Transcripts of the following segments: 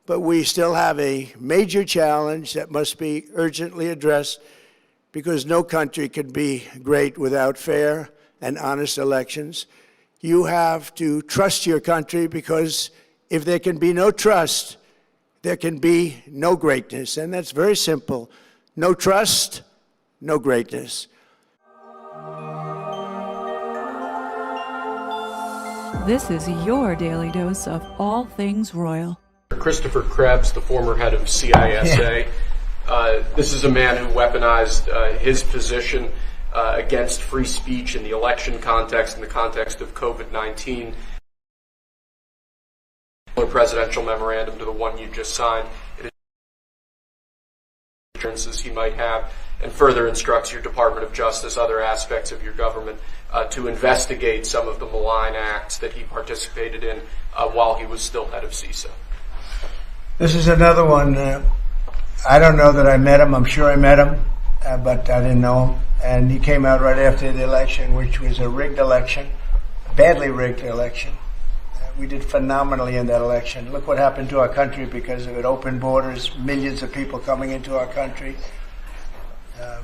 but we still have a major challenge that must be urgently addressed because no country can be great without fair and honest elections. You have to trust your country, because if there can be no trust, there can be no greatness. And that's very simple. No trust, no greatness. This is your daily dose of all things royal. Christopher Krebs, the former head of CISA. This is a man who weaponized his position against free speech in the election context, in the context of COVID-19. A presidential memorandum to the one you just signed. It assurances he might have, and further instructs your Department of Justice, other aspects of your government, to investigate some of the malign acts that he participated in while he was still head of CISA. This is another one. I don't know that I met him. I'm sure I met him, but I didn't know him. And he came out right after the election, which was a rigged election, badly rigged election. We did phenomenally in that election. Look what happened to our country because of it. Open borders, millions of people coming into our country.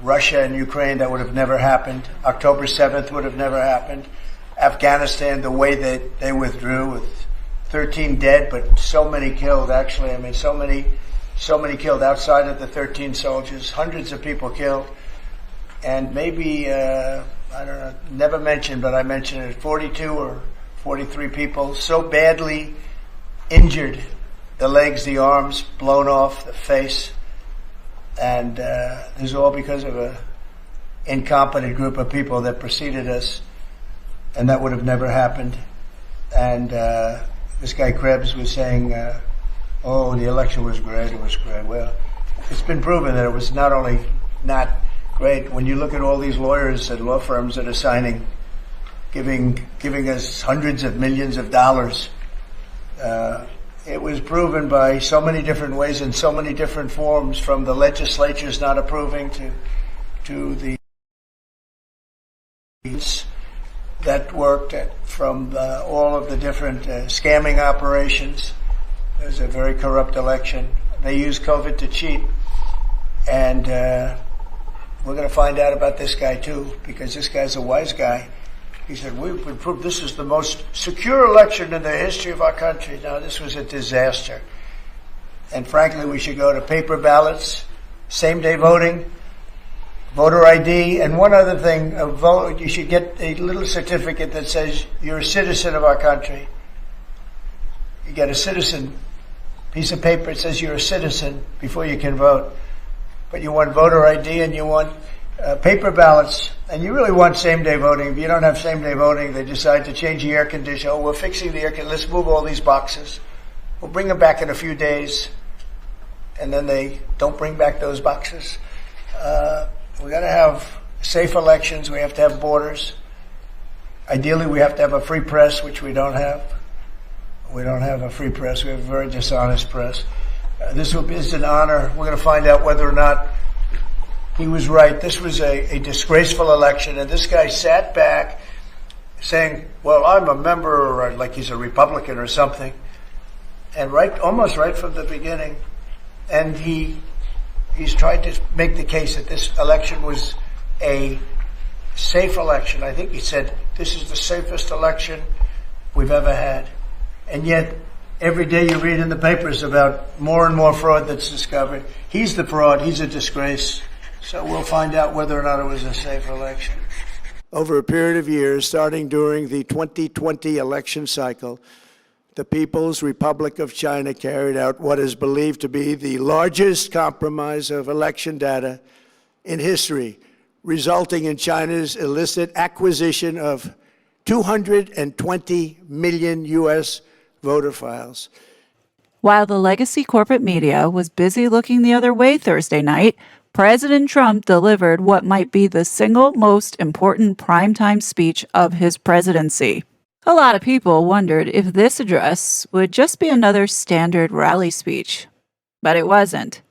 Russia and Ukraine, that would have never happened. October 7th would have never happened. Afghanistan, the way that they withdrew with 13 dead, but so many killed, actually. I mean, so many killed outside of the 13 soldiers, hundreds of people killed. And maybe, I don't know, never mentioned, but I mentioned it, 42 or 43 people so badly injured, the legs, the arms, blown off, the face. And this is all because of an incompetent group of people that preceded us, and that would have never happened. And this guy Krebs was saying, oh, the election was great, it was great. Well, it's been proven that it was not only not great. When you look at all these lawyers and law firms that are signing, giving us hundreds of millions of dollars, it was proven by so many different ways in so many different forms, from the legislatures not approving to the that worked from all of the different scamming operations. It was a very corrupt election. They used COVID to cheat. And we're going to find out about this guy too, because this guy's a wise guy. He said, we've been proved this is the most secure election in the history of our country. Now, this was a disaster. And frankly, we should go to paper ballots, same-day voting, voter ID, and one other thing, you should get a little certificate that says you're a citizen of our country. You get a citizen piece of paper that says you're a citizen before you can vote. But you want voter ID and you want paper ballots, and you really want same-day voting. If you don't have same-day voting, they decide to change the air conditioner. Oh, we're fixing the air conditioner. Let's move all these boxes. We'll bring them back in a few days. And then they don't bring back those boxes. We got to have safe elections. We have to have borders. Ideally, we have to have a free press, which we don't have. We don't have a free press. We have a very dishonest press. This is an honor. We're going to find out whether or not he was right. This was a disgraceful election, and this guy sat back saying, well, I'm a member, or like he's a Republican or something, and almost right from the beginning. And he's tried to make the case that this election was a safe election. I think he said, this is the safest election we've ever had. And yet, every day you read in the papers about more and more fraud that's discovered. He's the fraud. He's a disgrace. So we'll find out whether or not it was a safe election. Over a period of years, starting during the 2020 election cycle, the People's Republic of China carried out what is believed to be the largest compromise of election data in history, resulting in China's illicit acquisition of 220 million U.S. voter files. While the legacy corporate media was busy looking the other way Thursday night, President Trump delivered what might be the single most important primetime speech of his presidency. A lot of people wondered if this address would just be another standard rally speech. But it wasn't.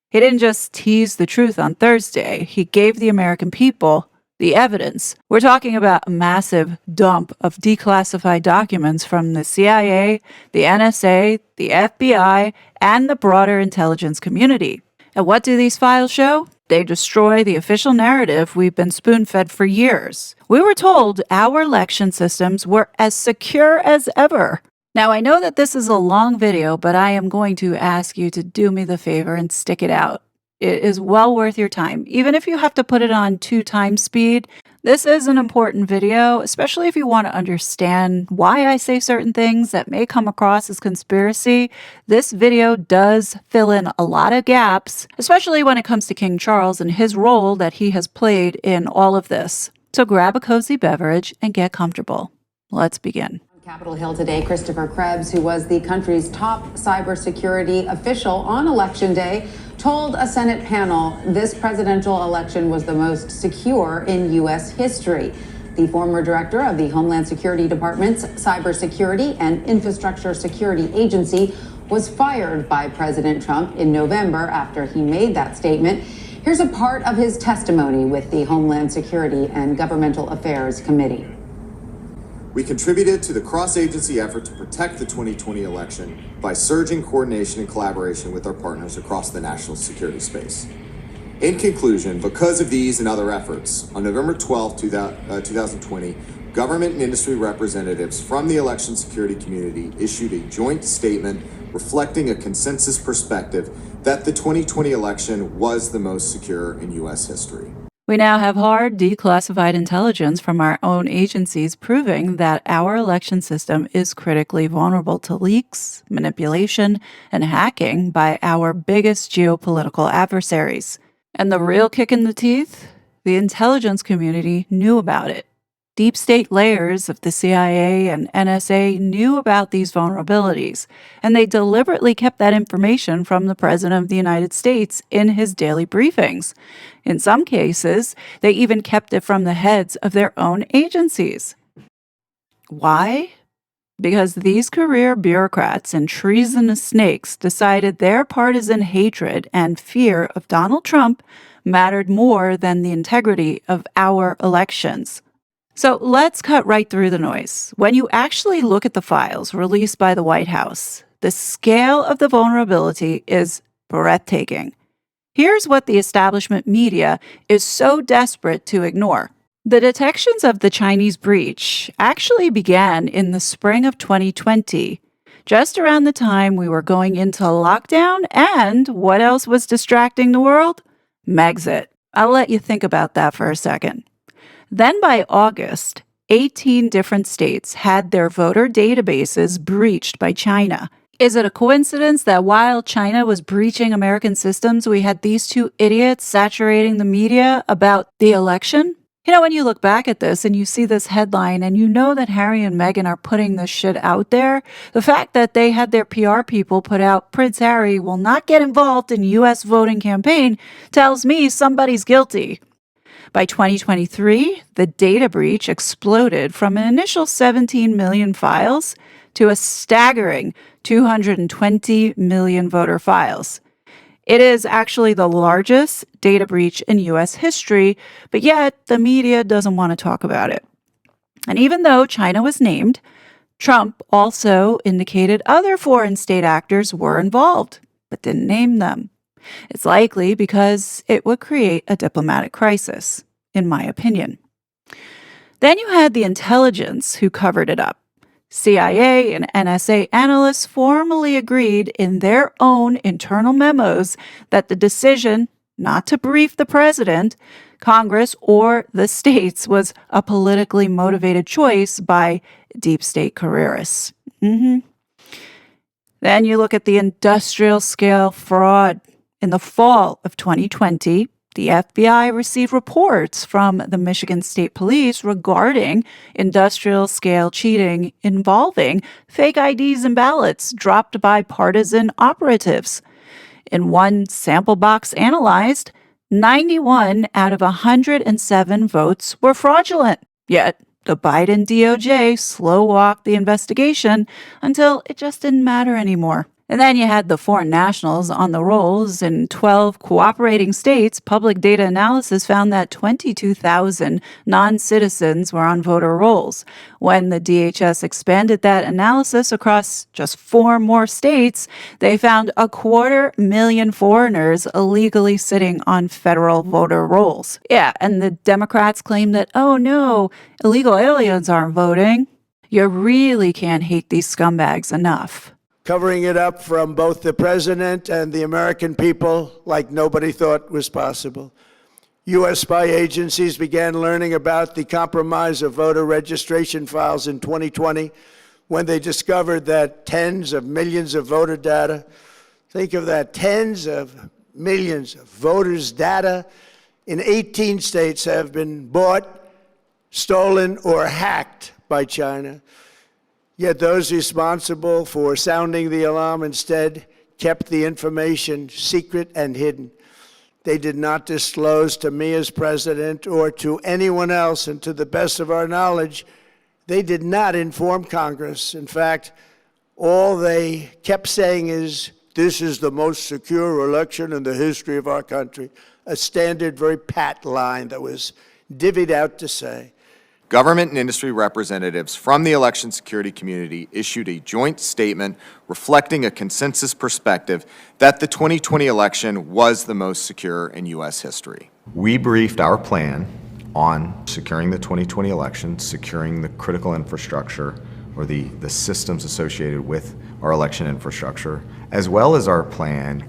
He didn't just tease the truth on Thursday. He gave the American people The evidence. We're talking about a massive dump of declassified documents from the CIA, the NSA, the FBI, and the broader intelligence community. And what do these files show? They destroy the official narrative we've been spoon-fed for years. We were told our election systems were as secure as ever. Now, I know that this is a long video, but I am going to ask you to do me the favor and stick it out. It is well worth your time. Even if you have to put it on 2x speed, this is an important video, especially if you want to understand why I say certain things that may come across as conspiracy. This video does fill in a lot of gaps, especially when it comes to King Charles and his role that he has played in all of this. So grab a cozy beverage and get comfortable. Let's begin. Capitol Hill today, Christopher Krebs, who was the country's top cybersecurity official on Election Day, told a Senate panel this presidential election was the most secure in U.S. history. The former director of the Homeland Security Department's Cybersecurity and Infrastructure Security Agency was fired by President Trump in November after he made that statement. Here's a part of his testimony with the Homeland Security and Governmental Affairs Committee. We contributed to the cross-agency effort to protect the 2020 election by surging coordination and collaboration with our partners across the national security space. In conclusion, because of these and other efforts, on November 12, 2020, government and industry representatives from the election security community issued a joint statement reflecting a consensus perspective that the 2020 election was the most secure in U.S. history. We now have hard, declassified intelligence from our own agencies proving that our election system is critically vulnerable to leaks, manipulation, and hacking by our biggest geopolitical adversaries. And the real kick in the teeth? The intelligence community knew about it. Deep state layers of the CIA and NSA knew about these vulnerabilities, and they deliberately kept that information from the President of the United States in his daily briefings. In some cases, they even kept it from the heads of their own agencies. Why? Because these career bureaucrats and treasonous snakes decided their partisan hatred and fear of Donald Trump mattered more than the integrity of our elections. So let's cut right through the noise. When you actually look at the files released by the White House, the scale of the vulnerability is breathtaking. Here's what the establishment media is so desperate to ignore. The detections of the Chinese breach actually began in the spring of 2020, just around the time we were going into lockdown, and what else was distracting the world? Megxit. I'll let you think about that for a second. Then by August, 18 different states had their voter databases breached by China. Is it a coincidence that while China was breaching American systems, we had these two idiots saturating the media about the election? You know, when you look back at this and you see this headline and you know that Harry and Meghan are putting this shit out there, the fact that they had their PR people put out Prince Harry will not get involved in U.S. voting campaign tells me somebody's guilty. By 2023, the data breach exploded from an initial 17 million files to a staggering 220 million voter files. It is actually the largest data breach in U.S. history, but yet the media doesn't want to talk about it. And even though China was named, Trump also indicated other foreign state actors were involved, but didn't name them. It's likely because it would create a diplomatic crisis, in my opinion. Then you had the intelligence who covered it up. CIA and NSA analysts formally agreed in their own internal memos that the decision not to brief the president, Congress, or the states was a politically motivated choice by deep state careerists. Then you look at the industrial scale fraud. In the fall of 2020, the FBI received reports from the Michigan State Police regarding industrial scale cheating involving fake IDs and ballots dropped by partisan operatives. In one sample box analyzed, 91 out of 107 votes were fraudulent. Yet, the Biden DOJ slow-walked the investigation until it just didn't matter anymore. And then you had the foreign nationals on the rolls. In 12 cooperating states, public data analysis found that 22,000 non-citizens were on voter rolls. When the DHS expanded that analysis across just 4 more states, they found 250,000 foreigners illegally sitting on federal voter rolls. Yeah, and the Democrats claim that, oh no, illegal aliens aren't voting. You really can't hate these scumbags enough. Covering it up from both the president and the American people like nobody thought was possible. U.S. spy agencies began learning about the compromise of voter registration files in 2020 when they discovered that tens of millions of voter data, think of that, tens of millions of voters' data in 18 states have been bought, stolen, or hacked by China. Yet those responsible for sounding the alarm instead kept the information secret and hidden. They did not disclose to me as president or to anyone else, and to the best of our knowledge, they did not inform Congress. In fact, all they kept saying is, this is the most secure election in the history of our country, a standard, very pat line that was divvied out to say. Government and industry representatives from the election security community issued a joint statement reflecting a consensus perspective that the 2020 election was the most secure in U.S. history. We briefed our plan on securing the 2020 election, securing the critical infrastructure or the systems associated with our election infrastructure, as well as our plan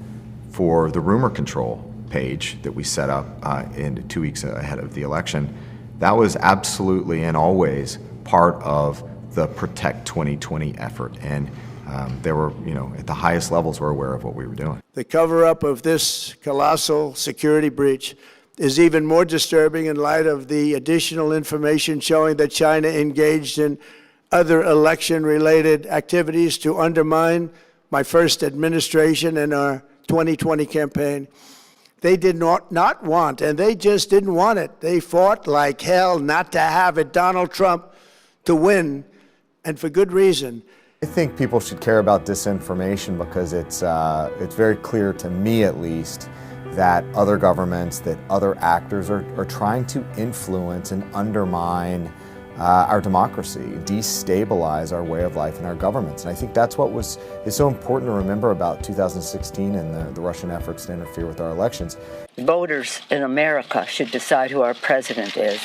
for the rumor control page that we set up in 2 weeks ahead of the election. That was absolutely and always part of the Protect 2020 effort. And they were, at the highest levels, were aware of what we were doing. The cover-up of this colossal security breach is even more disturbing in light of the additional information showing that China engaged in other election-related activities to undermine my first administration and our 2020 campaign. They did not want, and they just didn't want it. They fought like hell not to have it, Donald Trump, to win, and for good reason. I think people should care about disinformation because it's very clear to me, at least, that other governments, that other actors are trying to influence and undermine our democracy, destabilize our way of life and our governments. And I think that's what is so important to remember about 2016 and the Russian efforts to interfere with our elections. Voters in America should decide who our president is,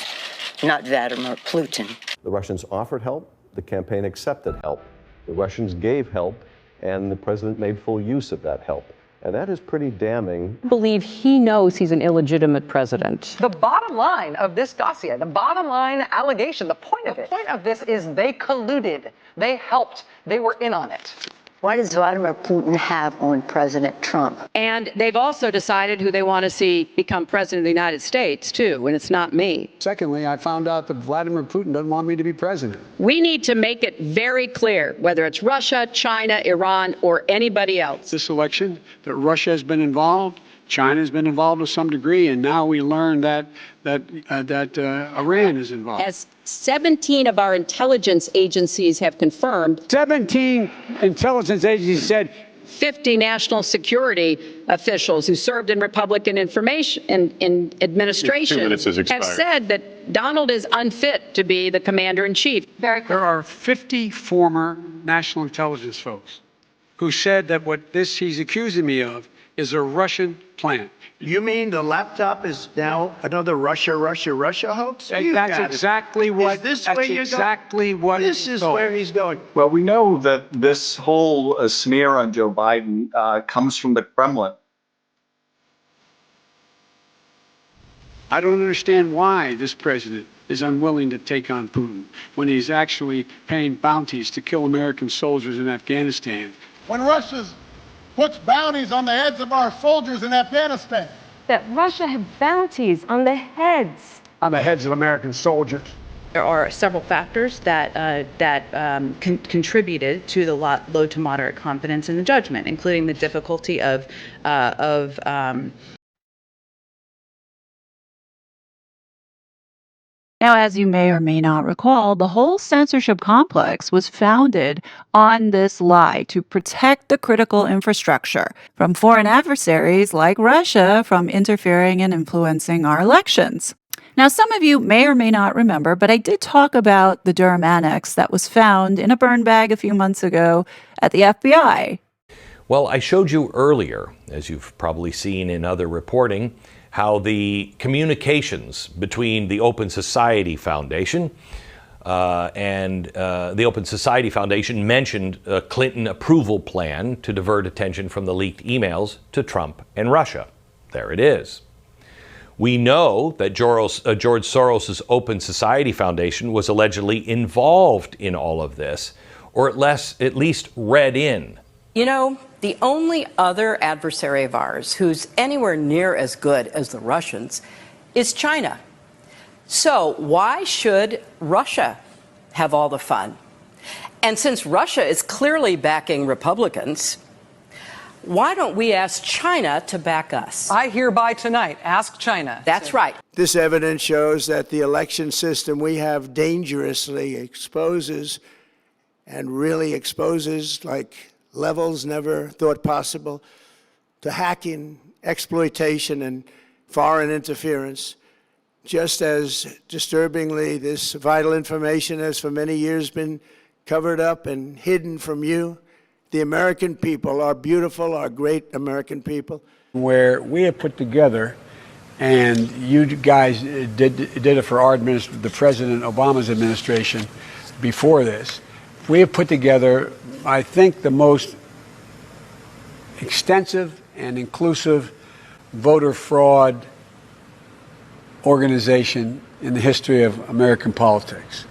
not Vladimir Putin. The Russians offered help, the campaign accepted help. The Russians gave help, and the president made full use of that help. And that is pretty damning. I believe he knows he's an illegitimate president. The bottom line of this dossier, the bottom line allegation, the point of this is they colluded. They helped. They were in on it. What does Vladimir Putin have on President Trump? And they've also decided who they want to see become president of the United States, too, and it's not me. Secondly, I found out that Vladimir Putin doesn't want me to be president. We need to make it very clear, whether it's Russia, China, Iran, or anybody else. This election, that Russia has been involved, China has been involved to some degree, and now we learn that Iran is involved. As 17 of our intelligence agencies have confirmed. 17 intelligence agencies said 50 national security officials who served in Republican information in administration have said that Donald is unfit to be the commander-in-chief. There are 50 former national intelligence folks who said that what he's accusing me of is a Russian plant. You mean the laptop is now another Russia hoax? That's exactly what. Is this where you're exactly going? what. This is where he's going. Well, we know that this whole smear on Joe Biden comes from the Kremlin. I don't understand why this president is unwilling to take on Putin when he's actually paying bounties to kill American soldiers in Afghanistan. When Russia puts bounties on the heads of our soldiers in Afghanistan. That Russia had bounties on the heads. On the heads of American soldiers. There are several factors that contributed to the low to moderate confidence in the judgment, including the difficulty of Now, as you may or may not recall, the whole censorship complex was founded on this lie to protect the critical infrastructure from foreign adversaries like Russia from interfering and influencing our elections. Now, some of you may or may not remember, but I did talk about the Durham Annex that was found in a burn bag a few months ago at the FBI. Well, I showed you earlier, as you've probably seen in other reporting, how the communications between the Open Society Foundation and the Open Society Foundation mentioned a Clinton approval plan to divert attention from the leaked emails to Trump and Russia. There it is. We know that George Soros' Open Society Foundation was allegedly involved in all of this, or at least read in. You know, the only other adversary of ours who's anywhere near as good as the Russians is China. So why should Russia have all the fun? And since Russia is clearly backing Republicans, why don't we ask China to back us? I hereby tonight ask China. That's right. This evidence shows that the election system we have dangerously exposes and really exposes like levels never thought possible to hacking, exploitation, and foreign interference. Just as disturbingly, this vital information has for many years been covered up and hidden from you. The American people, our beautiful, our great American people. Where we have put together, and you guys did it for our the President Obama's administration before this, we have put together, I think, the most extensive and inclusive voter fraud organization in the history of American politics.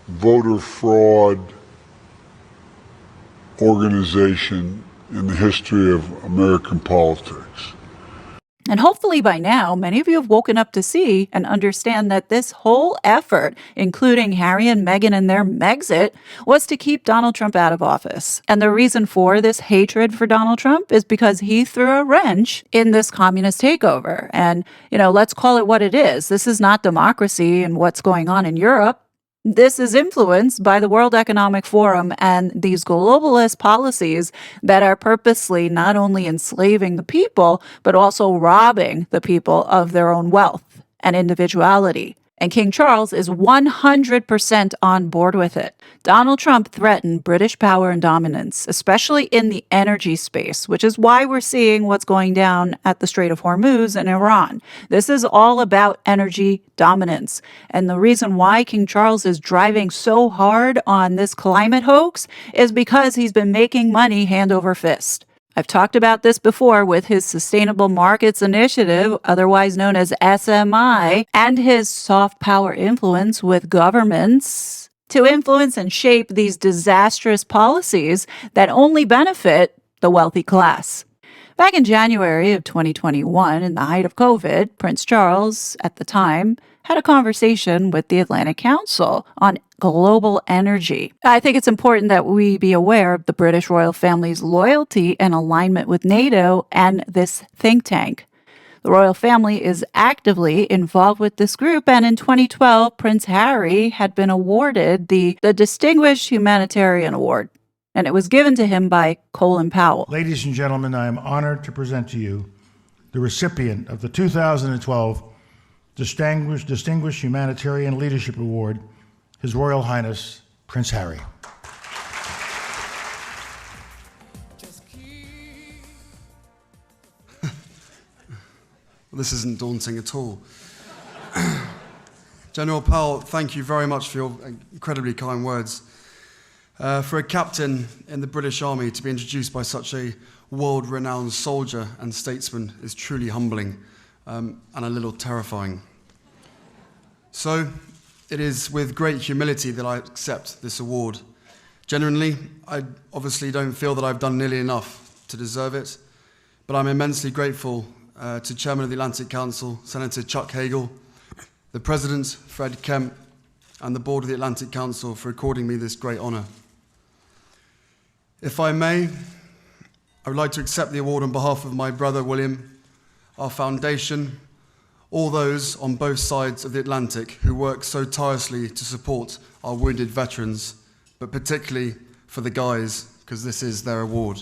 Voter fraud organization in the history of American politics. And hopefully by now, many of you have woken up to see and understand that this whole effort, including Harry and Meghan and their Megxit, was to keep Donald Trump out of office. And the reason for this hatred for Donald Trump is because he threw a wrench in this communist takeover. And, let's call it what it is. This is not democracy and what's going on in Europe. This is influenced by the World Economic Forum and these globalist policies that are purposely not only enslaving the people, but also robbing the people of their own wealth and individuality. And King Charles is 100% on board with it. Donald Trump threatened British power and dominance, especially in the energy space, which is why we're seeing what's going down at the Strait of Hormuz in Iran. This is all about energy dominance. And the reason why King Charles is driving so hard on this climate hoax is because he's been making money hand over fist. I've talked about this before with his Sustainable Markets Initiative, otherwise known as SMI, and his soft power influence with governments to influence and shape these disastrous policies that only benefit the wealthy class. Back in January of 2021, in the height of COVID, Prince Charles, at the time, had a conversation with the Atlantic Council on global energy. I think it's important that we be aware of the British royal family's loyalty and alignment with NATO and this think tank. The royal family is actively involved with this group, and in 2012, Prince Harry had been awarded the Distinguished Humanitarian Award, and it was given to him by Colin Powell. Ladies and gentlemen, I am honored to present to you the recipient of the 2012 Distinguished Humanitarian Leadership Award, His Royal Highness Prince Harry. Well, this isn't daunting at all. General Powell, thank you very much for your incredibly kind words. For a captain in the British Army to be introduced by such a world-renowned soldier and statesman is truly humbling and a little terrifying. So, it is with great humility that I accept this award. Genuinely, I obviously don't feel that I've done nearly enough to deserve it, but I'm immensely grateful to Chairman of the Atlantic Council, Senator Chuck Hagel, the President, Fred Kemp, and the Board of the Atlantic Council for according me this great honour. If I may, I would like to accept the award on behalf of my brother William, our foundation, all those on both sides of the Atlantic who work so tirelessly to support our wounded veterans, but particularly for the guys, because this is their award.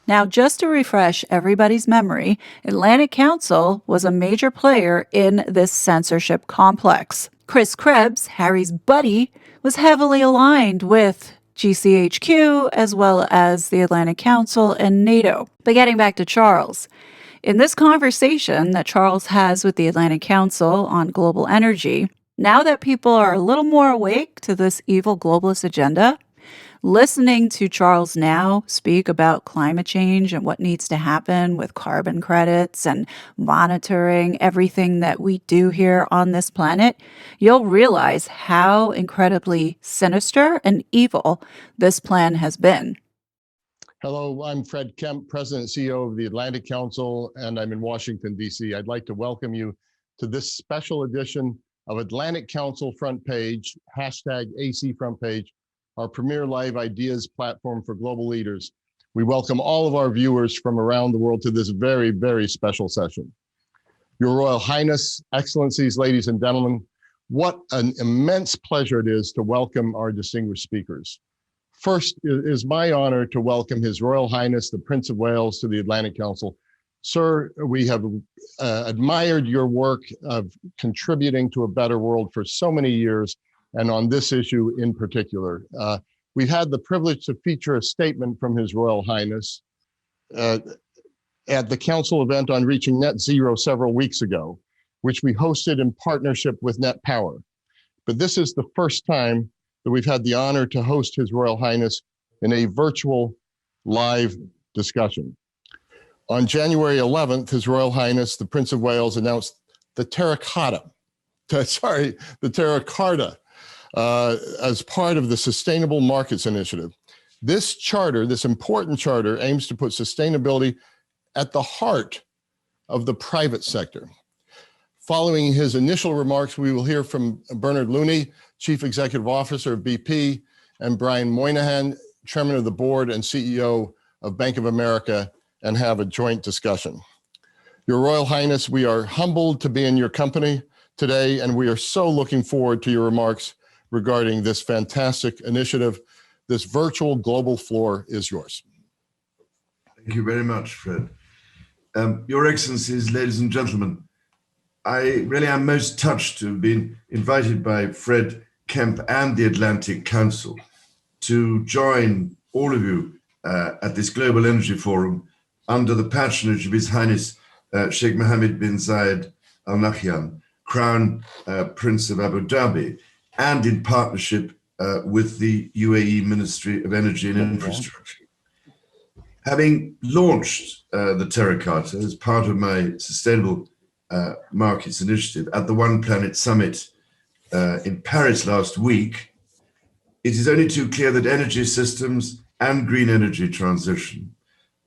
Now, just to refresh everybody's memory, Atlantic Council was a major player in this censorship complex. Chris Krebs, Harry's buddy, was heavily aligned with GCHQ as well as the Atlantic Council and NATO. But getting back to Charles, in this conversation that Charles has with the Atlantic Council on global energy, now that people are a little more awake to this evil globalist agenda, listening to Charles now speak about climate change and what needs to happen with carbon credits and monitoring everything that we do here on this planet, you'll realize how incredibly sinister and evil this plan has been. Hello, I'm Fred Kemp, President and CEO of the Atlantic Council, and I'm in Washington, D.C. I'd like to welcome you to this special edition of Atlantic Council Front Page, #AC Front Page, our premier live ideas platform for global leaders. We welcome all of our viewers from around the world to this very, very special session. Your Royal Highness, Excellencies, ladies and gentlemen, what an immense pleasure it is to welcome our distinguished speakers. First, it is my honor to welcome His Royal Highness, the Prince of Wales, to the Atlantic Council. Sir, we have admired your work of contributing to a better world for so many years, and on this issue in particular. We've had the privilege to feature a statement from His Royal Highness at the Council event on reaching net zero several weeks ago, which we hosted in partnership with Net Power. But this is the first time that we've had the honor to host His Royal Highness in a virtual live discussion. On January 11th, His Royal Highness, the Prince of Wales, announced the Terra Carta as part of the Sustainable Markets Initiative. This charter, this important charter, aims to put sustainability at the heart of the private sector. Following his initial remarks, we will hear from Bernard Looney, Chief Executive Officer of BP, and Brian Moynihan, Chairman of the Board and CEO of Bank of America, and have a joint discussion. Your Royal Highness, we are humbled to be in your company today, and we are so looking forward to your remarks regarding this fantastic initiative. This virtual global floor is yours. Thank you very much, Fred. Your Excellencies, ladies and gentlemen, I really am most touched to have been invited by Fred Kemp and the Atlantic Council to join all of you at this Global Energy Forum under the patronage of His Highness Sheikh Mohammed bin Zayed Al Nahyan, Crown Prince of Abu Dhabi, and in partnership with the UAE Ministry of Energy and Infrastructure. Having launched the Terra Carta as part of my Sustainable Markets Initiative at the One Planet Summit in Paris last week, it is only too clear that energy systems and green energy transition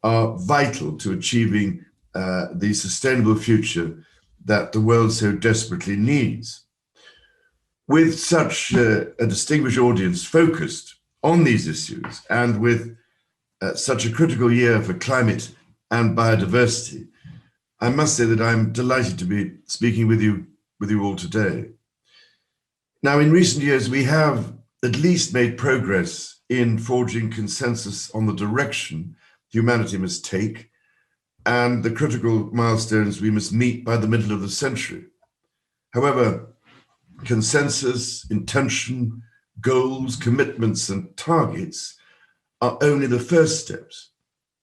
are vital to achieving the sustainable future that the world so desperately needs. With such a distinguished audience focused on these issues, and with such a critical year for climate and biodiversity, I must say that I'm delighted to be speaking with you all today. Now, in recent years, we have at least made progress in forging consensus on the direction humanity must take and the critical milestones we must meet by the middle of the century. However, consensus, intention, goals, commitments, and targets are only the first steps.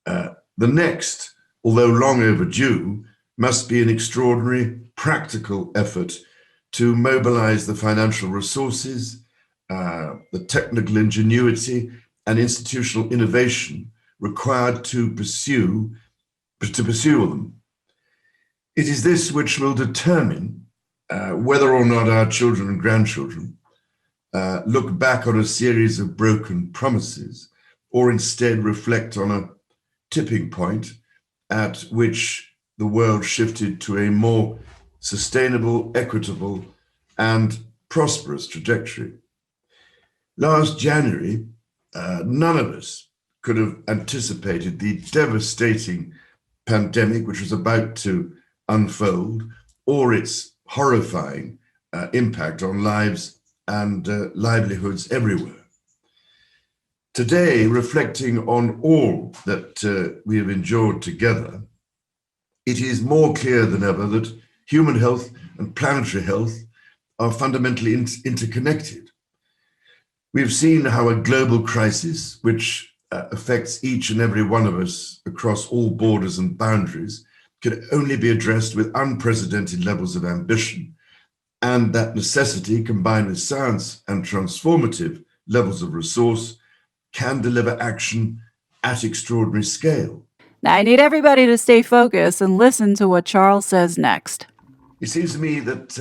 The next, although long overdue, must be an extraordinary practical effort to mobilize the financial resources, the technical ingenuity, and institutional innovation required to pursue them. It is this which will determine whether or not our children and grandchildren look back on a series of broken promises, or instead reflect on a tipping point at which the world shifted to a more sustainable, equitable, and prosperous trajectory. Last January, none of us could have anticipated the devastating pandemic which was about to unfold or its horrifying impact on lives and livelihoods everywhere. Today, reflecting on all that we have endured together, it is more clear than ever that human health and planetary health are fundamentally interconnected. We've seen how a global crisis, which affects each and every one of us across all borders and boundaries, can only be addressed with unprecedented levels of ambition, and that necessity, combined with science and transformative levels of resource, can deliver action at extraordinary scale. Now, I need everybody to stay focused and listen to what Charles says next. It seems to me that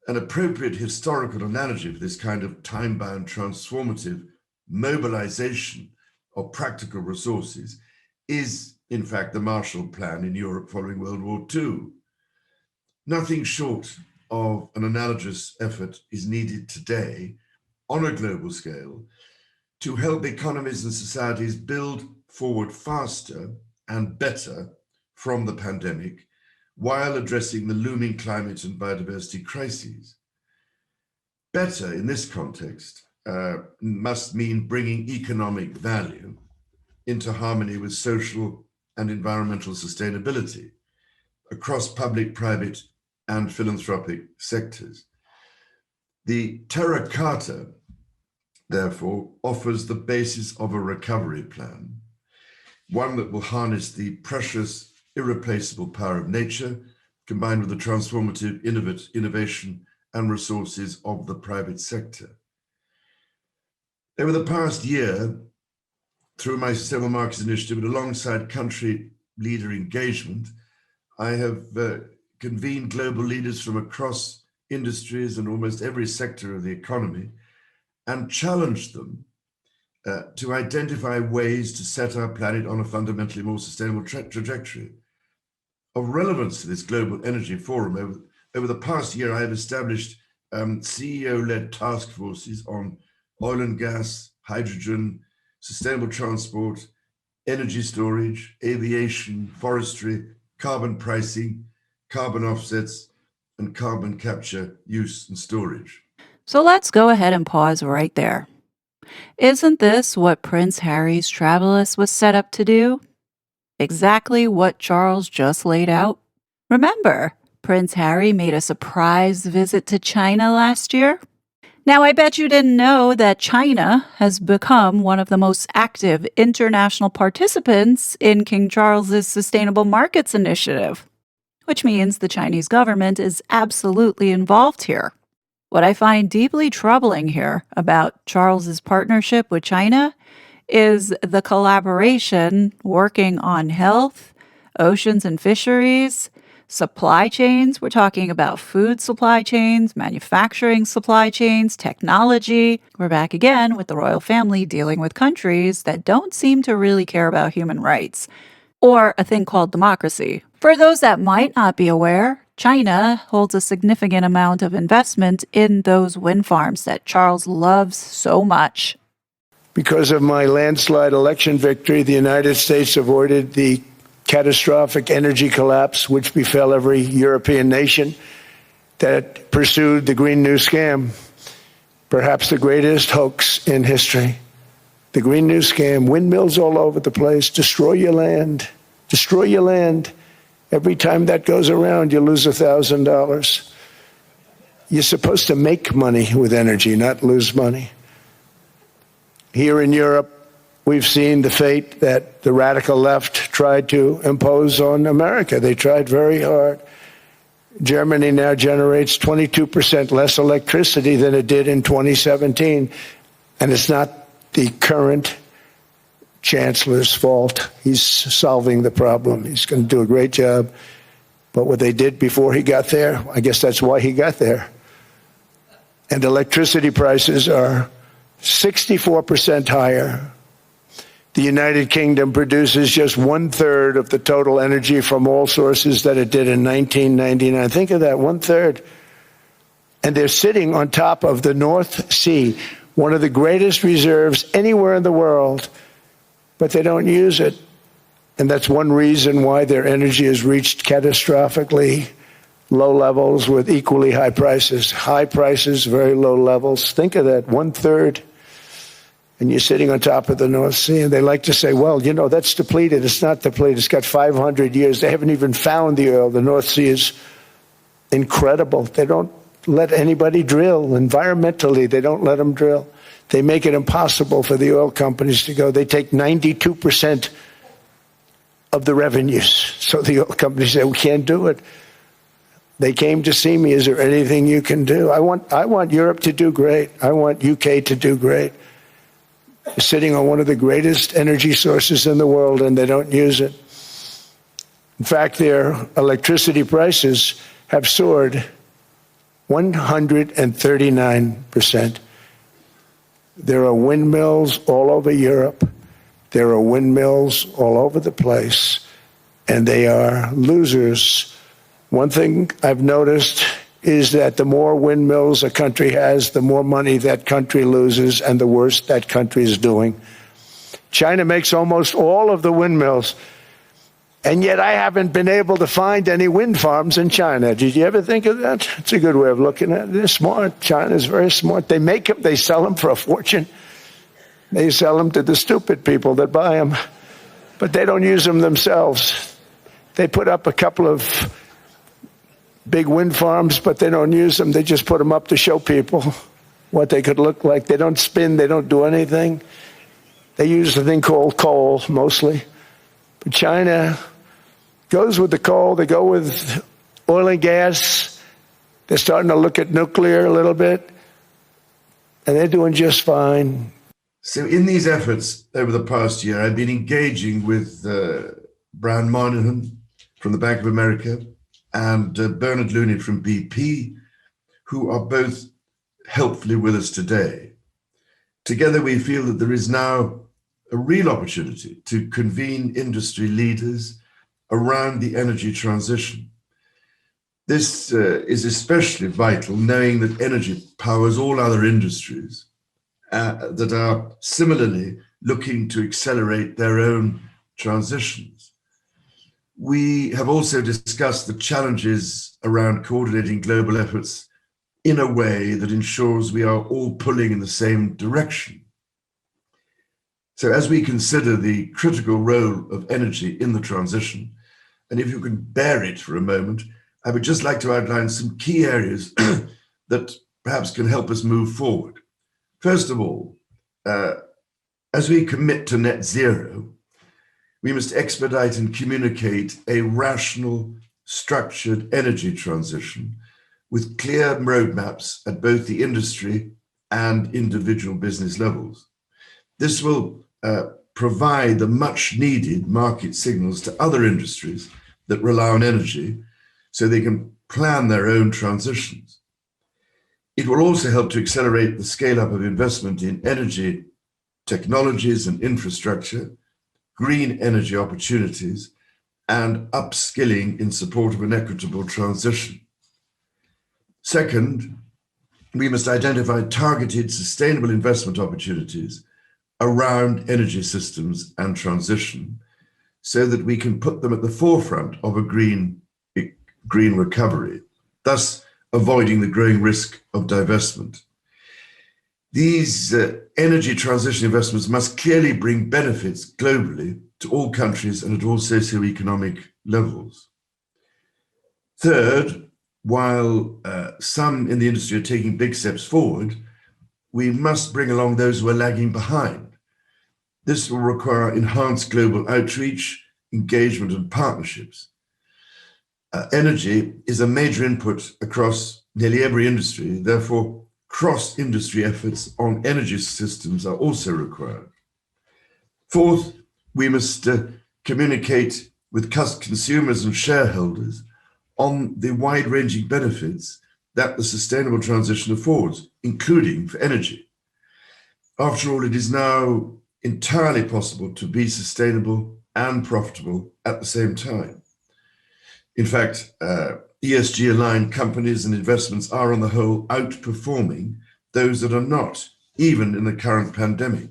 an appropriate historical analogy for this kind of time-bound, transformative mobilization of practical resources is, in fact, the Marshall Plan in Europe following World War II. Nothing short of an analogous effort is needed today on a global scale to help economies and societies build forward faster and better from the pandemic, while addressing the looming climate and biodiversity crises. Better in this context must mean bringing economic value into harmony with social and environmental sustainability across public, private, and philanthropic sectors. The Terra Carta, therefore, offers the basis of a recovery plan, one that will harness the precious, irreplaceable power of nature, combined with the transformative innovation and resources of the private sector. Over the past year, through my Sustainable Markets Initiative and alongside country leader engagement, I have convened global leaders from across industries and almost every sector of the economy and challenged them to identify ways to set our planet on a fundamentally more sustainable trajectory. Of relevance to this Global Energy Forum, over the past year, I have established CEO-led task forces on oil and gas, hydrogen, sustainable transport, energy storage, aviation, forestry, carbon pricing, carbon offsets, and carbon capture, use, and storage. So let's go ahead and pause right there. Isn't this what Prince Harry's travel list was set up to do? Exactly what Charles just laid out? Remember, Prince Harry made a surprise visit to China last year? Now, I bet you didn't know that China has become one of the most active international participants in King Charles's Sustainable Markets Initiative, which means the Chinese government is absolutely involved here. What I find deeply troubling here about Charles's partnership with China is the collaboration working on health, oceans and fisheries, supply chains. We're talking about food supply chains, manufacturing supply chains, technology. We're back again with the royal family dealing with countries that don't seem to really care about human rights or a thing called democracy. For those that might not be aware, China holds a significant amount of investment in those wind farms that Charles loves so much. Because of my landslide election victory, the United States avoided the catastrophic energy collapse which befell every European nation that pursued the Green New Scam, perhaps the greatest hoax in history. The Green New Scam, windmills all over the place, destroy your land, destroy your land. Every time that goes around, you lose $1,000. You're supposed to make money with energy, not lose money. Here in Europe, we've seen the fate that the radical left tried to impose on America. They tried very hard. Germany now generates 22% less electricity than it did in 2017. And it's not the current chancellor's fault. He's solving the problem. He's going to do a great job. But what they did before he got there, I guess that's why he got there. And electricity prices are 64% higher. The United Kingdom produces just 1/3 of the total energy from all sources that it did in 1999. Think of that, 1/3. And they're sitting on top of the North Sea, one of the greatest reserves anywhere in the world, but they don't use it. And that's one reason why their energy has reached catastrophically low levels with equally high prices. High prices, very low levels. Think of that, 1/3. And you're sitting on top of the North Sea, and they like to say, well, you know, that's depleted. It's not depleted. It's got 500 years. They haven't even found the oil. The North Sea is incredible. They don't let anybody drill. Environmentally, they don't let them drill. They make it impossible for the oil companies to go. They take 92% of the revenues. So the oil companies say, we can't do it. They came to see me. Is there anything you can do? I want Europe to do great. I want UK to do great. They're sitting on one of the greatest energy sources in the world, and they don't use it. In fact, their electricity prices have soared 139%. There are windmills all over Europe. There are windmills all over the place, and they are losers. One thing I've noticed is that the more windmills a country has, the more money that country loses and the worse that country is doing. China makes almost all of the windmills, and yet I haven't been able to find any wind farms in China. Did you ever think of that? It's a good way of looking at it. They're smart. China's very smart. They make them, they sell them for a fortune. They sell them to the stupid people that buy them, but they don't use them themselves. They put up a couple of big wind farms, but they don't use them. They just put them up to show people what they could look like. They don't spin. They don't do anything. They use a thing called coal, mostly. But China goes with the coal. They go with oil and gas. They're starting to look at nuclear a little bit, and they're doing just fine. So in these efforts over the past year, I've been engaging with Brian Moynihan from the Bank of America and Bernard Looney from BP, who are both helpfully with us today. Together, we feel that there is now a real opportunity to convene industry leaders around the energy transition. This is especially vital, knowing that energy powers all other industries that are similarly looking to accelerate their own transitions. We have also discussed the challenges around coordinating global efforts in a way that ensures we are all pulling in the same direction. So as we consider the critical role of energy in the transition, and if you can bear it for a moment, I would just like to outline some key areas that perhaps can help us move forward. First of all, as we commit to net zero, we must expedite and communicate a rational, structured energy transition with clear roadmaps at both the industry and individual business levels. This will provide the much needed market signals to other industries that rely on energy so they can plan their own transitions. It will also help to accelerate the scale up of investment in energy technologies and infrastructure, green energy opportunities, and upskilling in support of an equitable transition. Second, we must identify targeted sustainable investment opportunities around energy systems and transition so that we can put them at the forefront of a green recovery, thus avoiding the growing risk of divestment. These energy transition investments must clearly bring benefits globally to all countries and at all socioeconomic levels. Third, while some in the industry are taking big steps forward, we must bring along those who are lagging behind. This will require enhanced global outreach, engagement, and partnerships. Energy is a major input across nearly every industry. Therefore, cross-industry efforts on energy systems are also required. Fourth, we must communicate with consumers and shareholders on the wide-ranging benefits that the sustainable transition affords, including for energy. After all, it is now entirely possible to be sustainable and profitable at the same time. In fact, ESG-aligned companies and investments are on the whole outperforming those that are not, even in the current pandemic.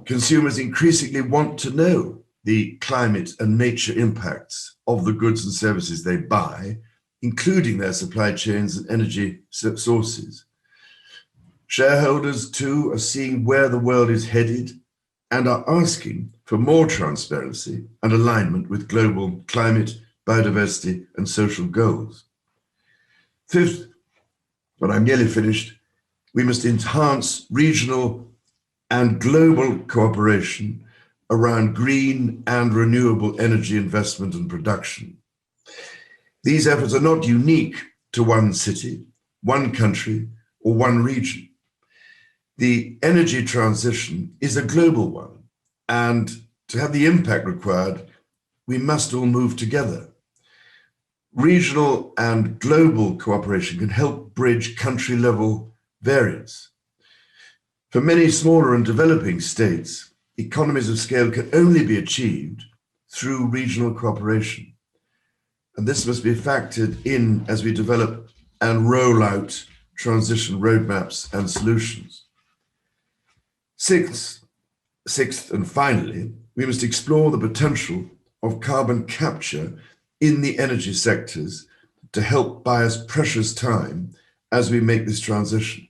Consumers increasingly want to know the climate and nature impacts of the goods and services they buy, including their supply chains and energy sources. Shareholders, too, are seeing where the world is headed and are asking for more transparency and alignment with global climate, biodiversity, and social goals. Fifth, but I'm nearly finished, we must enhance regional and global cooperation around green and renewable energy investment and production. These efforts are not unique to one city, one country, or one region. The energy transition is a global one, and to have the impact required, we must all move together. Regional and global cooperation can help bridge country-level variance. For many smaller and developing states, economies of scale can only be achieved through regional cooperation. And this must be factored in as we develop and roll out transition roadmaps and solutions. Sixth and finally, we must explore the potential of carbon capture in the energy sectors to help buy us precious time as we make this transition.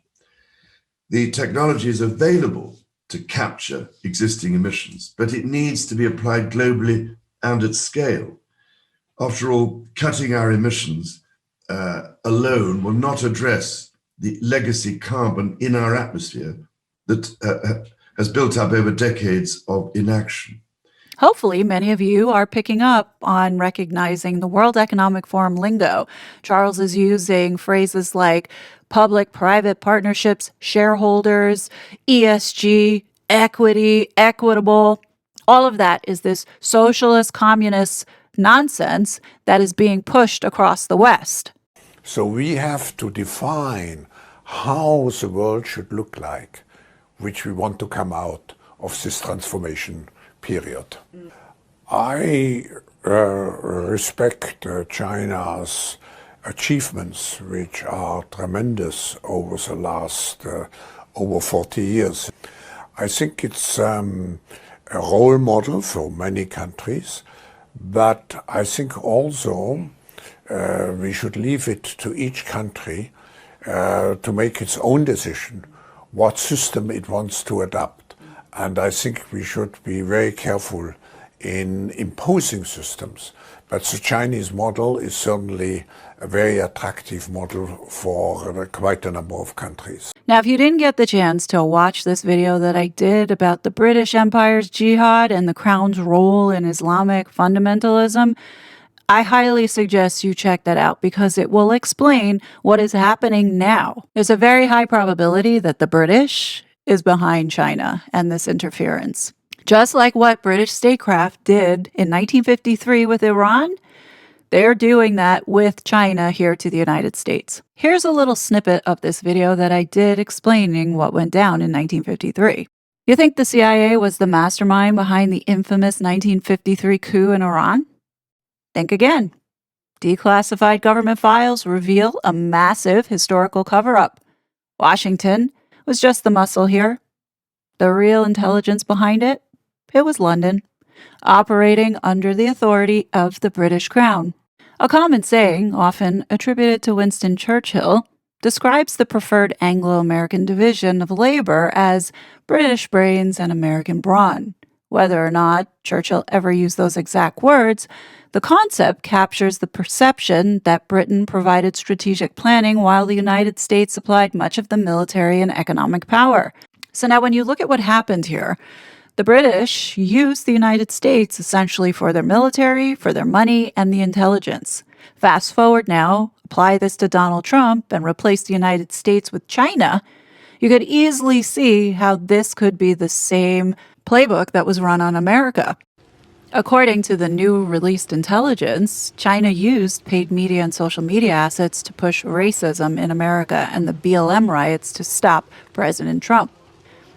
The technology is available to capture existing emissions, but it needs to be applied globally and at scale. After all, cutting our emissions alone will not address the legacy carbon in our atmosphere that has built up over decades of inaction. Hopefully, many of you are picking up on recognizing the World Economic Forum lingo. Charles is using phrases like public-private partnerships, shareholders, ESG, equity, equitable. All of that is this socialist, communist nonsense that is being pushed across the West. So we have to define how the world should look like, which we want to come out of this transformation period. I respect China's achievements, which are tremendous over the last over 40 years. I think it's a role model for many countries, but I think also we should leave it to each country to make its own decision what system it wants to adopt. And I think we should be very careful in imposing systems. But the Chinese model is certainly a very attractive model for quite a number of countries. Now, if you didn't get the chance to watch this video that I did about the British Empire's jihad and the Crown's role in Islamic fundamentalism, I highly suggest you check that out because it will explain what is happening now. There's a very high probability that the British is behind China and this interference. Just like what British statecraft did in 1953 with Iran, they're doing that with China here to the United States. Here's a little snippet of this video that I did explaining what went down in 1953. You think the CIA was the mastermind behind the infamous 1953 coup in Iran? Think again. Declassified government files reveal a massive historical cover-up. Washington was just the muscle here. The real intelligence behind it? It was London, operating under the authority of the British Crown. A common saying, often attributed to Winston Churchill, describes the preferred Anglo-American division of labor as British brains and American brawn. Whether or not Churchill ever used those exact words, the concept captures the perception that Britain provided strategic planning while the United States supplied much of the military and economic power. So now when you look at what happened here, the British used the United States essentially for their military, for their money, and the intelligence. Fast forward now, apply this to Donald Trump and replace the United States with China, you could easily see how this could be the same playbook that was run on America. According to the new released intelligence, China used paid media and social media assets to push racism in America and the BLM riots to stop President Trump.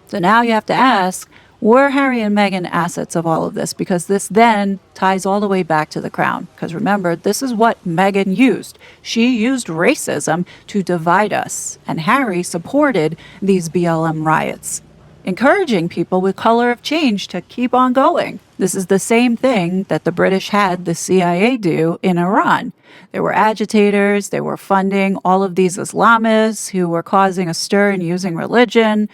So now you have to ask, were Harry and Meghan assets of all of this? Because this then ties all the way back to the Crown. Because remember, this is what Meghan used. She used racism to divide us, and Harry supported these BLM riots. encouraging people with color of change to keep on going. This is the same thing that the British had the CIA do in Iran. There were agitators, they were funding all of these Islamists who were causing a stir and using religion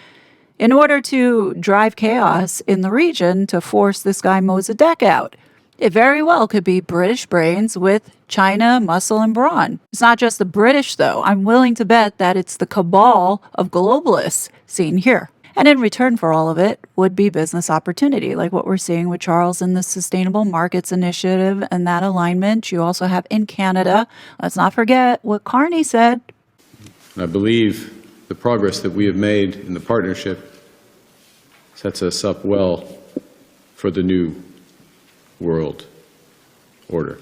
in order to drive chaos in the region to force this guy Mossadegh out. It very well could be British brains with China, muscle, and brawn. It's not just the British, though. I'm willing to bet that it's the cabal of globalists seen here. And in return for all of it would be business opportunity, like what we're seeing with Charles in the Sustainable Markets Initiative and that alignment you also have in Canada. Let's not forget what Carney said. I believe the progress that we have made in the partnership sets us up well for the new world order.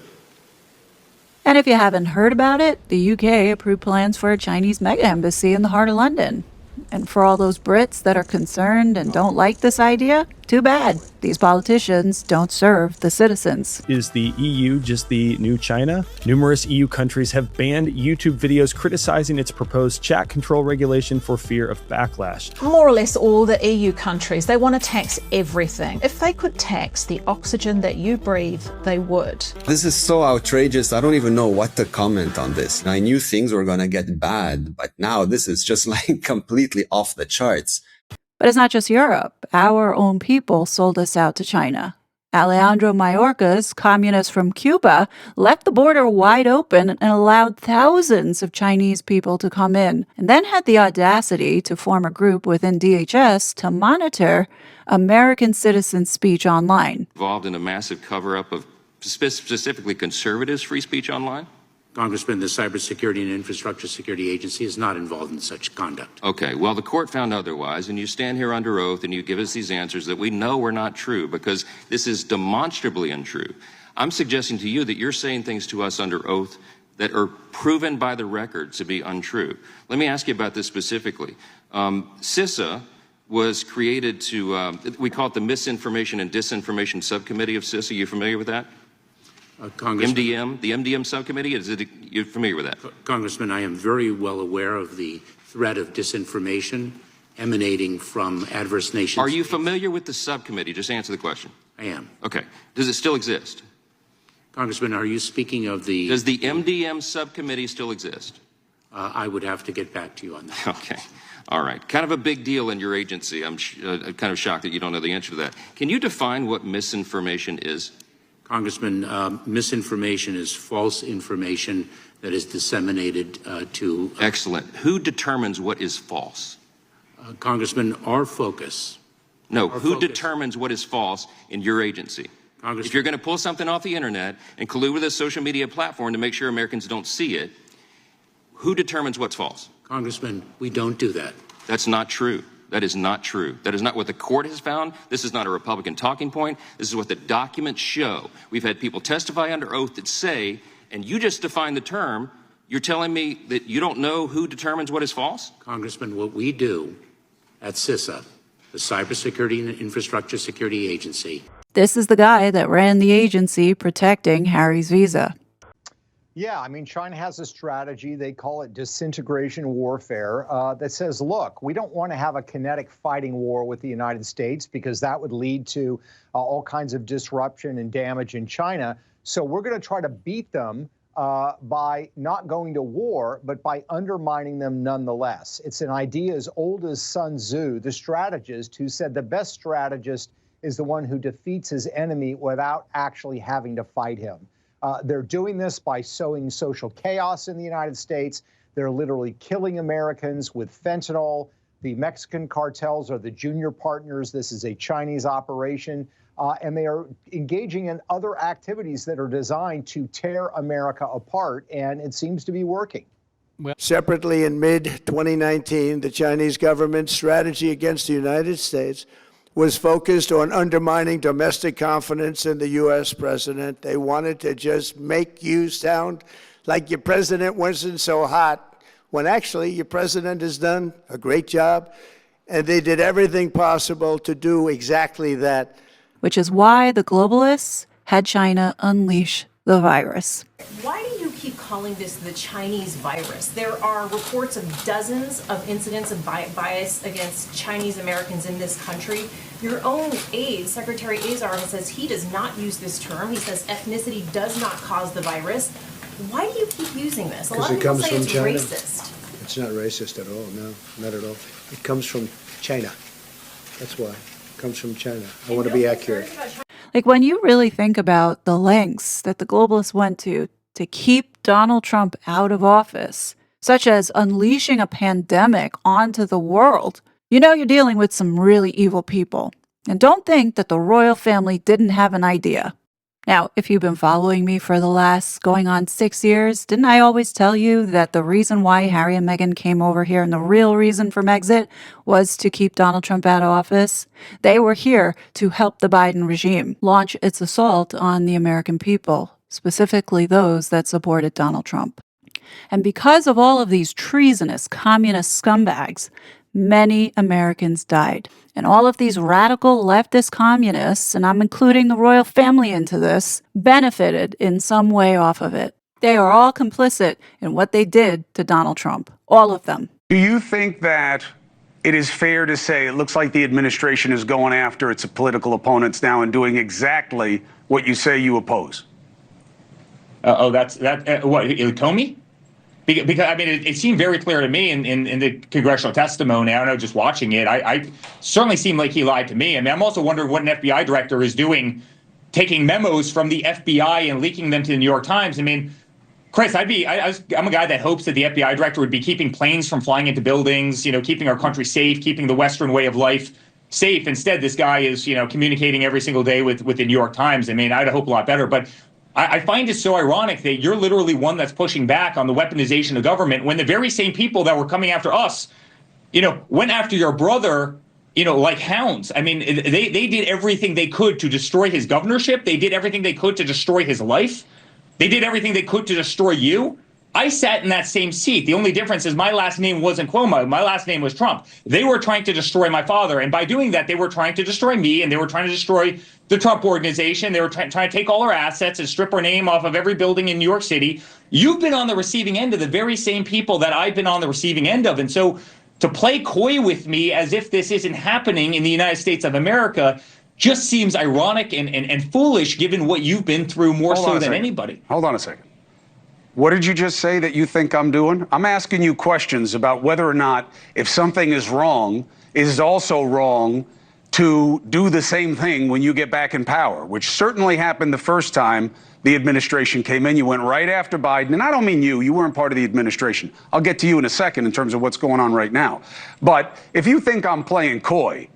And if you haven't heard about it, the UK approved plans for a Chinese mega embassy in the heart of London. And for all those Brits that are concerned and don't like this idea, too bad. These politicians don't serve the citizens. Is the EU just the new China? Numerous EU countries have banned YouTube videos criticizing its proposed chat control regulation for fear of backlash. More or less all the EU countries, they want to tax everything. If they could tax the oxygen that you breathe, they would. This is so outrageous. I don't even know what to comment on this. I knew things were going to get bad, but now this is just like completely off the charts. But it's not just Europe. Our own people sold us out to China. Alejandro Mayorkas, communist from Cuba, left the border wide open and allowed thousands of Chinese people to come in, and then had the audacity to form a group within DHS to monitor American citizen speech online. Involved in a massive cover-up of specifically conservatives' free speech online? Congressman, the Cybersecurity and Infrastructure Security Agency is not involved in such conduct. Okay, well, the court found otherwise, and you stand here under oath and you give us these answers that we know are not true because this is demonstrably untrue. I'm suggesting to you that you're saying things to us under oath that are proven by the record to be untrue. Let me ask you about this specifically. CISA was created to, we call it the Misinformation and Disinformation Subcommittee of CISA. You familiar with that? MDM, the MDM subcommittee, you're familiar with that? Congressman, I am very well aware of the threat of disinformation emanating from adverse nations. Are you familiar with the subcommittee? Just answer the question. I am. Okay. Does it still exist? Congressman, are you speaking of the... Does the MDM subcommittee still exist? I would have to get back to you on that. Okay. All right. Kind of a big deal in your agency. I'm kind of shocked that you don't know the answer to that. Can you define what misinformation is? Congressman, misinformation is false information that is disseminated to... Excellent. Who determines what is false? Congressman, our focus... No, who determines what is false in your agency? If you're going to pull something off the internet and collude with a social media platform to make sure Americans don't see it, who determines what's false? Congressman, we don't do that. That's not true. That is not true. That is not what the court has found. This is not a Republican talking point. This is what the documents show. We've had people testify under oath that say, and you just defined the term, you're telling me that you don't know who determines what is false? Congressman, what we do at CISA, the Cybersecurity and Infrastructure Security Agency. This is the guy that ran the agency protecting Harry's visa. Yeah, I mean, China has a strategy. They call it disintegration warfare that says, look, we don't want to have a kinetic fighting war with the United States because that would lead to all kinds of disruption and damage in China. So we're going to try to beat them by not going to war, but by undermining them nonetheless. It's an idea as old as Sun Tzu, the strategist, who said the best strategist is the one who defeats his enemy without actually having to fight him. They're doing this by sowing social chaos in the United States. They're literally killing Americans with fentanyl. The Mexican cartels are the junior partners. This is a Chinese operation. And they are engaging in other activities that are designed to tear America apart. And it seems to be working. Separately, in mid-2019, the Chinese government's strategy against the United States was focused on undermining domestic confidence in the U.S. president. They wanted to just make you sound like your president wasn't so hot, when actually your president has done a great job, and they did everything possible to do exactly that. Which is why the globalists had China unleash the virus. Why do you keep calling this the Chinese virus. There are reports of dozens of incidents of bias against Chinese Americans in this country. Your own aide, Secretary Azar, says he does not use this term. He says ethnicity does not cause the virus. Why do you keep using this? A lot of people say it's racist. It's not racist at all. No, not at all. It comes from China. That's why. It comes from China. I want to be accurate. Like, when you really think about the lengths that the globalists went to keep Donald Trump out of office, such as unleashing a pandemic onto the world, you know you're dealing with some really evil people. And don't think that the royal family didn't have an idea. Now, if you've been following me for the last going on 6 years, didn't I always tell you that the reason why Harry and Meghan came over here and the real reason for Megxit was to keep Donald Trump out of office? They were here to help the Biden regime launch its assault on the American people, specifically those that supported Donald Trump. And because of all of these treasonous communist scumbags, many Americans died. And all of these radical leftist communists, and I'm including the royal family into this, benefited in some way off of it. They are all complicit in what they did to Donald Trump. All of them. Do you think that it is fair to say it looks like the administration is going after its political opponents now and doing exactly what you say you oppose? What, Comey? Because I mean, it seemed very clear to me in the congressional testimony. I don't know, just watching it, I certainly seemed like he lied to me. I mean, I'm also wondering what an FBI director is doing, taking memos from the FBI and leaking them to the New York Times. I mean, Chris, I'm a guy that hopes that the FBI director would be keeping planes from flying into buildings, keeping our country safe, keeping the Western way of life safe. Instead, this guy is, communicating every single day with the New York Times. I mean, I'd hope a lot better, but I find it so ironic that you're literally one that's pushing back on the weaponization of government when the very same people that were coming after us, went after your brother, like hounds. I mean, they did everything they could to destroy his governorship. They did everything they could to destroy his life. They did everything they could to destroy you. I sat in that same seat. The only difference is my last name wasn't Cuomo. My last name was Trump. They were trying to destroy my father. And by doing that, they were trying to destroy me, and they were trying to destroy the Trump organization. They were trying to take all our assets and strip our name off of every building in New York City. You've been on the receiving end of the very same people that I've been on the receiving end of. And so to play coy with me as if this isn't happening in the United States of America just seems ironic and foolish given what you've been through more so than anybody. Hold on a second. What did you just say that you think I'm doing? I'm asking you questions about whether or not, if something is wrong, it is also wrong to do the same thing when you get back in power, which certainly happened the first time the administration came in. You went right after Biden, and I don't mean you weren't part of the administration. I'll get to you in a second in terms of what's going on right now. But if you think I'm playing coy,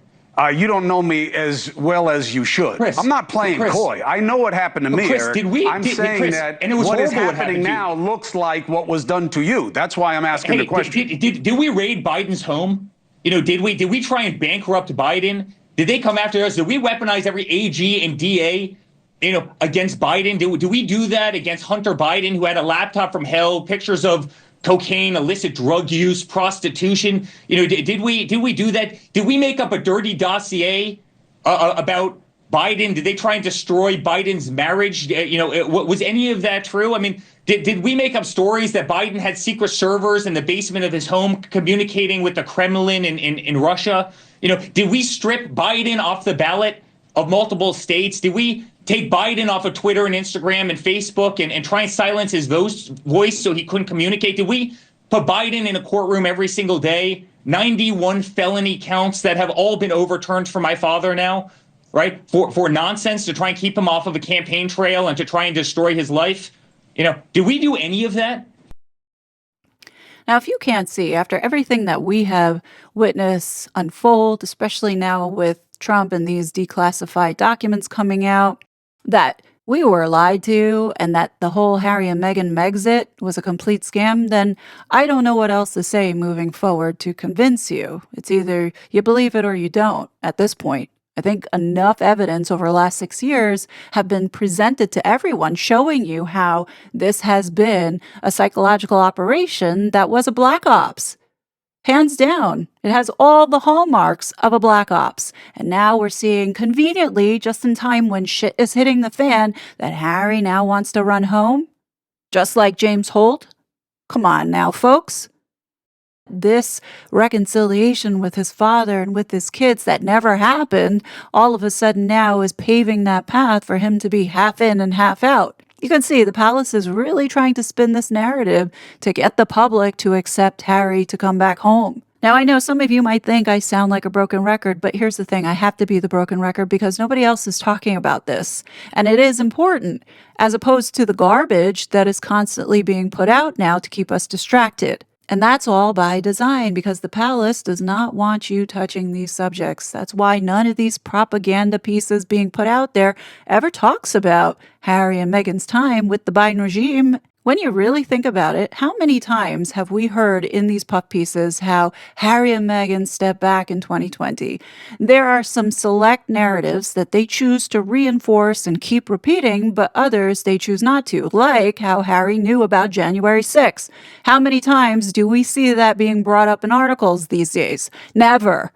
you don't know me as well as you should. Chris, I'm not playing coy. I know what happened to me, Chris, Eric. I'm saying that and it was what is horrible happening now looks like what was done to you. That's why I'm asking the question. Did we raid Biden's home? Did we try and bankrupt Biden? Did they come after us? Did we weaponize every AG and DA, against Biden? Did we do that against Hunter Biden, who had a laptop from hell, pictures of cocaine, illicit drug use, prostitution? Did we do that? Did we make up a dirty dossier about Biden? Did they try and destroy Biden's marriage? Was any of that true? I mean, did we make up stories that Biden had secret servers in the basement of his home communicating with the Kremlin in Russia? Did we strip Biden off the ballot of multiple states? Did we take Biden off of Twitter and Instagram and Facebook and try and silence his voice so he couldn't communicate? Did we put Biden in a courtroom every single day? 91 felony counts that have all been overturned for my father now, right? For nonsense, to try and keep him off of a campaign trail and to try and destroy his life. Did we do any of that? Now, if you can't see, after everything that we have witnessed unfold, especially now with Trump and these declassified documents coming out, that we were lied to and that the whole Harry and Meghan Megxit was a complete scam, then I don't know what else to say moving forward to convince you. It's either you believe it or you don't at this point. I think enough evidence over the last 6 years have been presented to everyone showing you how this has been a psychological operation that was a black ops. Hands down, it has all the hallmarks of a black ops. And now we're seeing conveniently, just in time when shit is hitting the fan, that Harry now wants to run home. Just like James Holt? Come on now, folks. This reconciliation with his father and with his kids that never happened, all of a sudden now is paving that path for him to be half in and half out. You can see the palace is really trying to spin this narrative to get the public to accept Harry to come back home. Now, I know some of you might think I sound like a broken record, but here's the thing. I have to be the broken record because nobody else is talking about this. And it is important, as opposed to the garbage that is constantly being put out now to keep us distracted. And that's all by design because the palace does not want you touching these subjects. That's why none of these propaganda pieces being put out there ever talks about Harry and Meghan's time with the Biden regime. When you really think about it, how many times have we heard in these puff pieces how Harry and Meghan stepped back in 2020? There are some select narratives that they choose to reinforce and keep repeating, but others they choose not to, like how Harry knew about January 6th. How many times do we see that being brought up in articles these days? Never.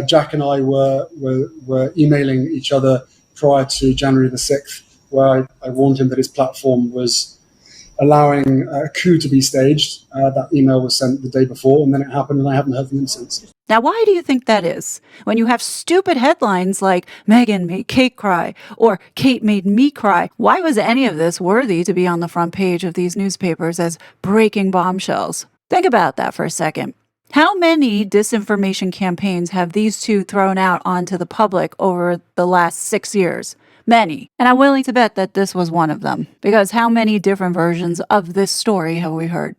Jack and I were emailing each other prior to January the 6th, where I warned him that his platform was allowing a coup to be staged. That email was sent the day before, and then it happened, and I haven't heard from him since. Now, why do you think that is? When you have stupid headlines like Meghan made Kate cry or Kate made me cry, why was any of this worthy to be on the front page of these newspapers as breaking bombshells? Think about that for a second. How many disinformation campaigns have these two thrown out onto the public over the last 6 years? Many. And I'm willing to bet that this was one of them. Because how many different versions of this story have we heard?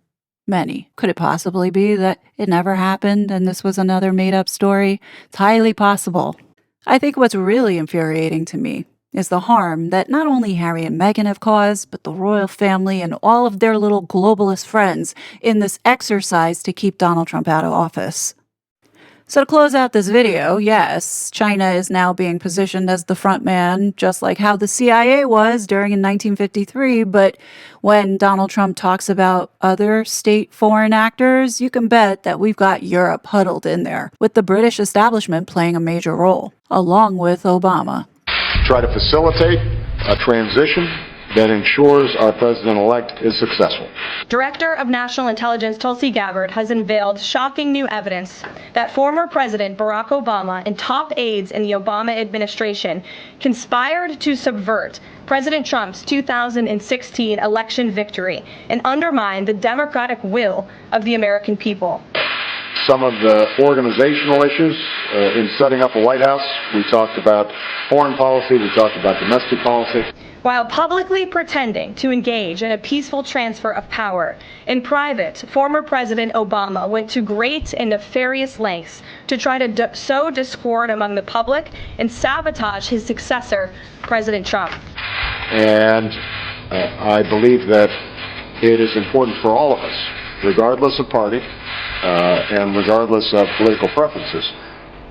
Many. Could it possibly be that it never happened and this was another made-up story? It's highly possible. I think what's really infuriating to me is the harm that not only Harry and Meghan have caused, but the royal family and all of their little globalist friends in this exercise to keep Donald Trump out of office. So to close out this video, yes, China is now being positioned as the front man, just like how the CIA was during in 1953. But when Donald Trump talks about other state foreign actors, you can bet that we've got Europe huddled in there, with the British establishment playing a major role, along with Obama. Try to facilitate a transition that ensures our president-elect is successful. Director of National Intelligence Tulsi Gabbard has unveiled shocking new evidence that former President Barack Obama and top aides in the Obama administration conspired to subvert President Trump's 2016 election victory and undermine the democratic will of the American people. Some of the organizational issues in setting up a White House, we talked about foreign policy, we talked about domestic policy. While publicly pretending to engage in a peaceful transfer of power, in private, former President Obama went to great and nefarious lengths to try to sow discord among the public and sabotage his successor, President Trump. And I believe that it is important for all of us, regardless of party and regardless of political preferences,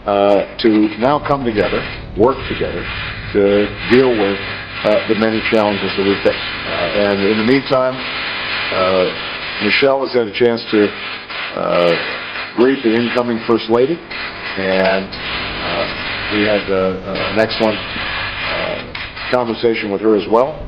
to now come together, work together, to deal with the many challenges that we face. And in the meantime, Michelle has had a chance to greet the incoming First Lady, and we had an excellent conversation with her as well.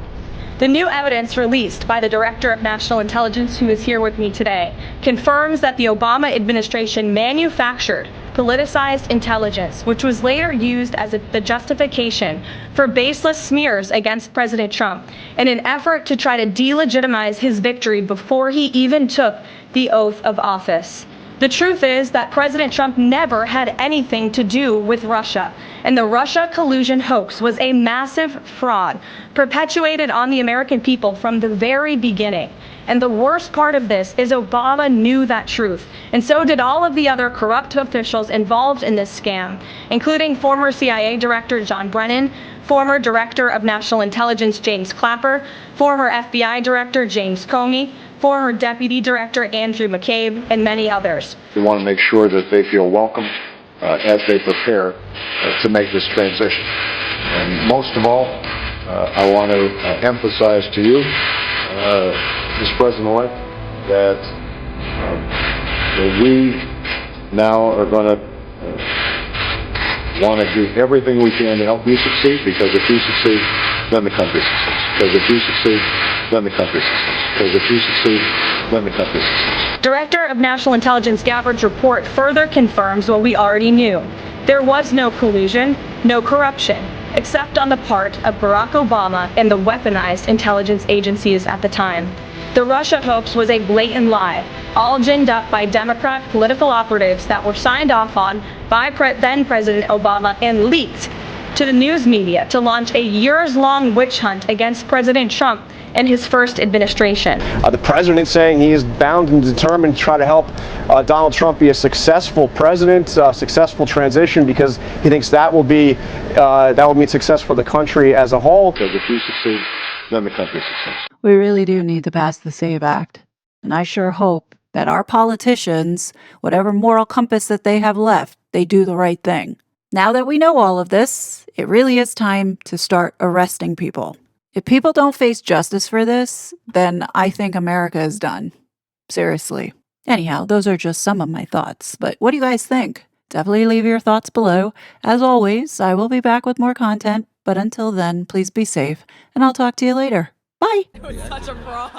The new evidence released by the Director of National Intelligence, who is here with me today, confirms that the Obama administration manufactured politicized intelligence, which was later used as the justification for baseless smears against President Trump in an effort to try to delegitimize his victory before he even took the oath of office. The truth is that President Trump never had anything to do with Russia, and the Russia collusion hoax was a massive fraud perpetuated on the American people from the very beginning. And the worst part of this is Obama knew that truth, and so did all of the other corrupt officials involved in this scam, including former CIA Director John Brennan, former Director of National Intelligence James Clapper, former FBI Director James Comey, former Deputy Director Andrew McCabe, and many others. We want to make sure that they feel welcome as they prepare to make this transition. And most of all, I want to emphasize to you, Mr. President-elect, that we now are going to want to do everything we can to help you succeed, because if you succeed, then the country succeeds. Because if you succeed, then the country succeeds. Because if you succeed, then the country succeeds. Director of National Intelligence Gabbard's report further confirms what we already knew. There was no collusion, no corruption, except on the part of Barack Obama and the weaponized intelligence agencies at the time. The Russia hoax was a blatant lie, all ginned up by Democrat political operatives that were signed off on by then President Obama and leaked to the news media to launch a years-long witch hunt against President Trump and his first administration. The president saying he is bound and determined to try to help Donald Trump be a successful president, successful transition, because he thinks that will mean success for the country as a whole. Because if you succeed, then the country succeeds. We really do need to pass the SAVE Act. And I sure hope that our politicians, whatever moral compass that they have left, they do the right thing. Now that we know all of this, it really is time to start arresting people. If people don't face justice for this, then I think America is done. Seriously. Anyhow, those are just some of my thoughts. But what do you guys think? Definitely leave your thoughts below. As always, I will be back with more content. But until then, please be safe, and I'll talk to you later. Bye! It was such a fraud.